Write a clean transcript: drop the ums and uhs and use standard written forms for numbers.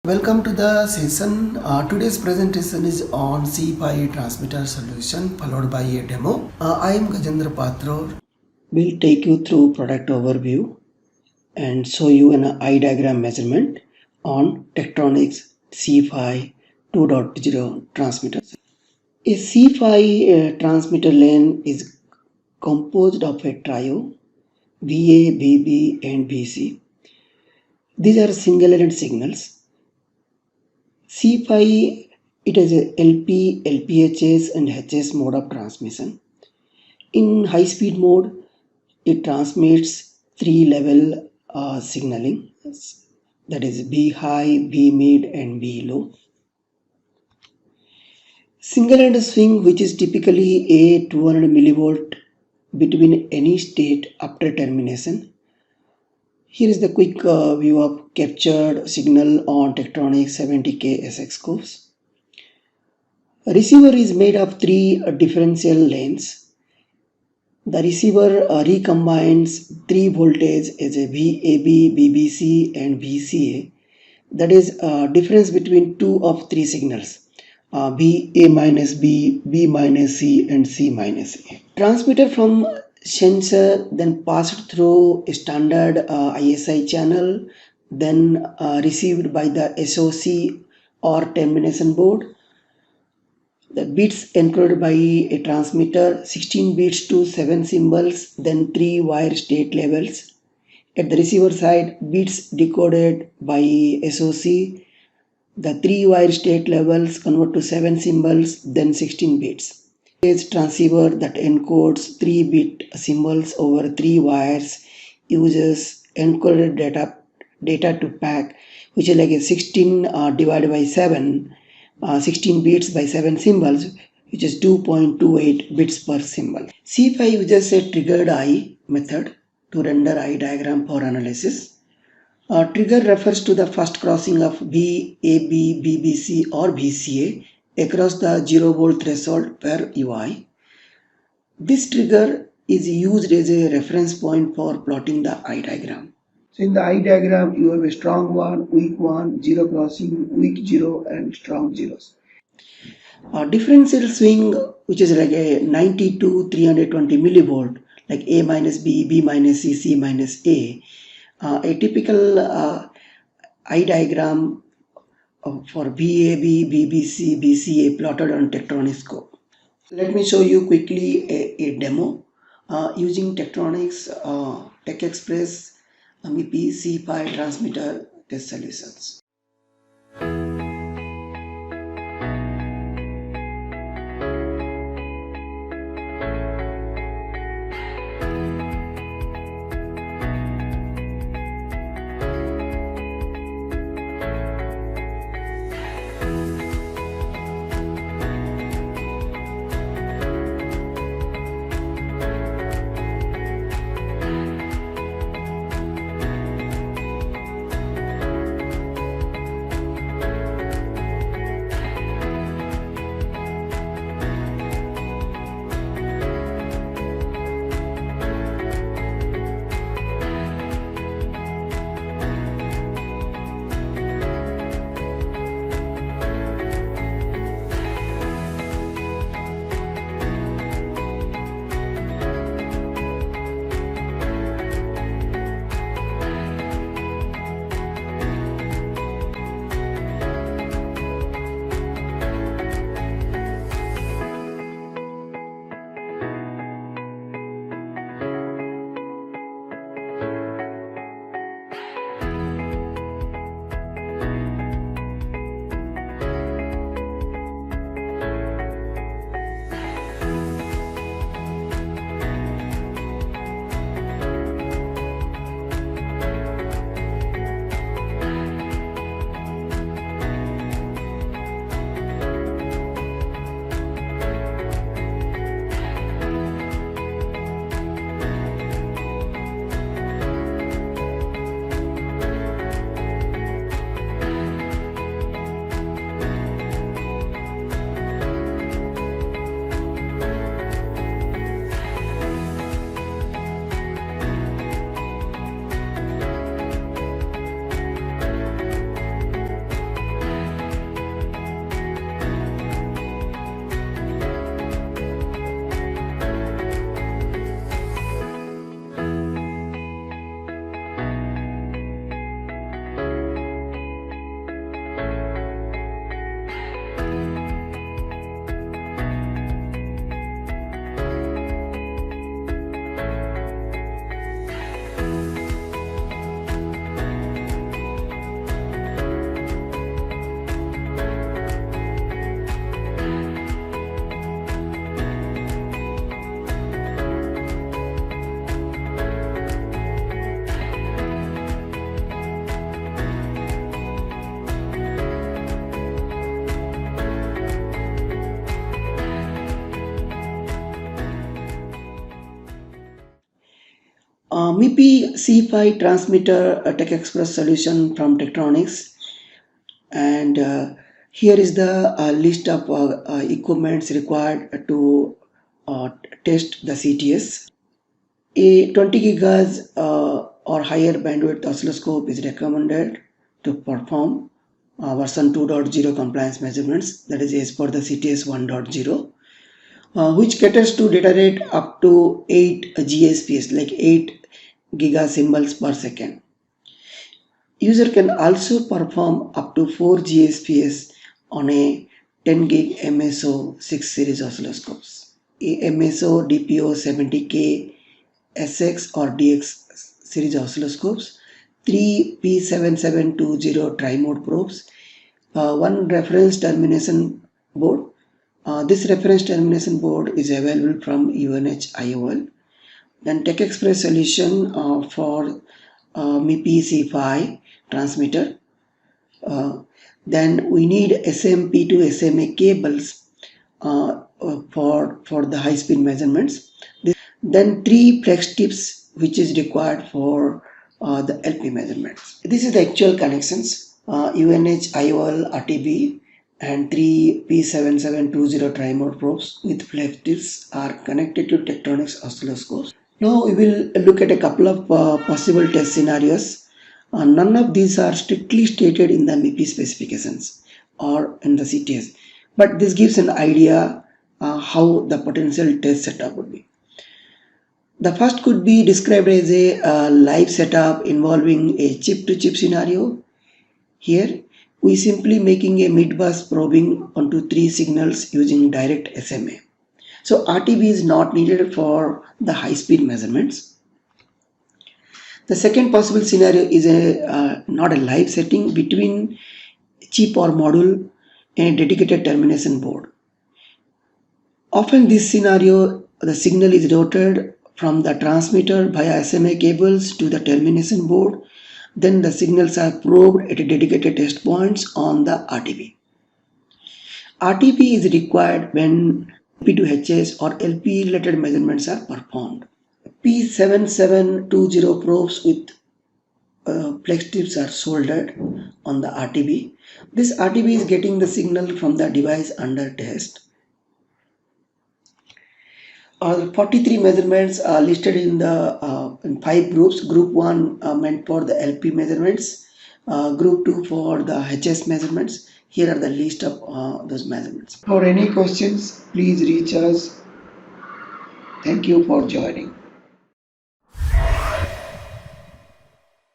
Welcome to the session. Today's presentation is on C5 transmitter solution followed by a demo. I am Gajendra Patro. We'll take you through product overview and show you an eye diagram measurement on Tektronix C5 2.0 transmitter. A C5 transmitter lane is composed of a trio VA, VB and VC. These are single element signals. C5, it has a LP, LPHS and HS mode of transmission. In high speed mode, it transmits three level signaling, that is B high, B mid and B low. Single end swing, which is typically a 200 millivolt between any state after termination. Here is the quick view of captured signal on Tektronix 70K SX course. A receiver is made of three differential lanes. The receiver recombines three voltage as a VAB, BBC and VCA. That is a difference between two of three signals. B, A minus B, B minus C and C minus A. Transmitter from sensor then passed through a standard ISI channel, then received by the SOC or termination board. The bits encoded by a transmitter, 16 bits to 7 symbols, then 3 wire state levels. At the receiver side, bits decoded by SOC. The 3 wire state levels convert to 7 symbols, then 16 bits. Transceiver that encodes 3 bit symbols over 3 wires uses encoded data to pack, which is like a 16 divided by 7, 16 bits by 7 symbols, which is 2.28 bits per symbol. C5 uses a triggered eye method to render eye diagram for analysis. Trigger refers to the first crossing of VAB, BBC or VCA across the 0 volt threshold per UI. This trigger is used as a reference point for plotting the eye diagram. So in the eye diagram, you have a strong one, weak one, zero crossing, weak zero and strong zeros. Differential swing, which is like a 90 to 320 millivolt, like A minus B, B minus C, C minus A. A typical eye diagram for VAB, BBC, BCA plotted on Tektronix scope. Let me show you quickly a demo using Tektronix Tech Express MEP C5 transmitter test solutions. MIPI C5 transmitter Tech Express solution from Tektronix, and here is the list of equipments required to uh, test the CTS. A 20 gigahertz or higher bandwidth oscilloscope is recommended to perform version 2.0 compliance measurements, that is as per the CTS 1.0, which caters to data rate up to 8 GSPS, like 8 gigasymbols per second. User can also perform up to 4 GSPS on a 10 gig MSO 6 series oscilloscopes. A MSO DPO 70K SX or DX series oscilloscopes, 3 P7720 tri-mode probes, one reference termination board. This reference termination board is available from UNH IOL. Then Tech Express solution for MIPI C5 transmitter. Then we need SMP to SMA cables for the high speed measurements. Then 3 flex tips which is required for the LP measurements. This is the actual connections, UNH IOL RTB and 3 P7720 tri-mode probes with flex tips are connected to Tektronix oscilloscopes. Now we will look at a couple of possible test scenarios. None of these are strictly stated in the MIPI specifications or in the CTS, but this gives an idea how the potential test setup would be. The first could be described as a live setup involving a chip-to-chip scenario. Here, we simply making a mid-bus probing onto 3 signals using direct SMA. So RTB is not needed for the high-speed measurements. The second possible scenario is not a live setting between chip or module and a dedicated termination board. Often this scenario, the signal is routed from the transmitter via SMA cables to the termination board. Then the signals are probed at dedicated test points on the RTB. RTB is required when P2HS or LP related measurements are performed. P7720 probes with flex tips are soldered on the RTB. This RTB is getting the signal from the device under test. 43 measurements are listed in the in 5 groups. Group 1 meant for the LP measurements, Group 2 for the HS measurements. Here are the list of those measurements. For any questions, please reach us. Thank you for joining.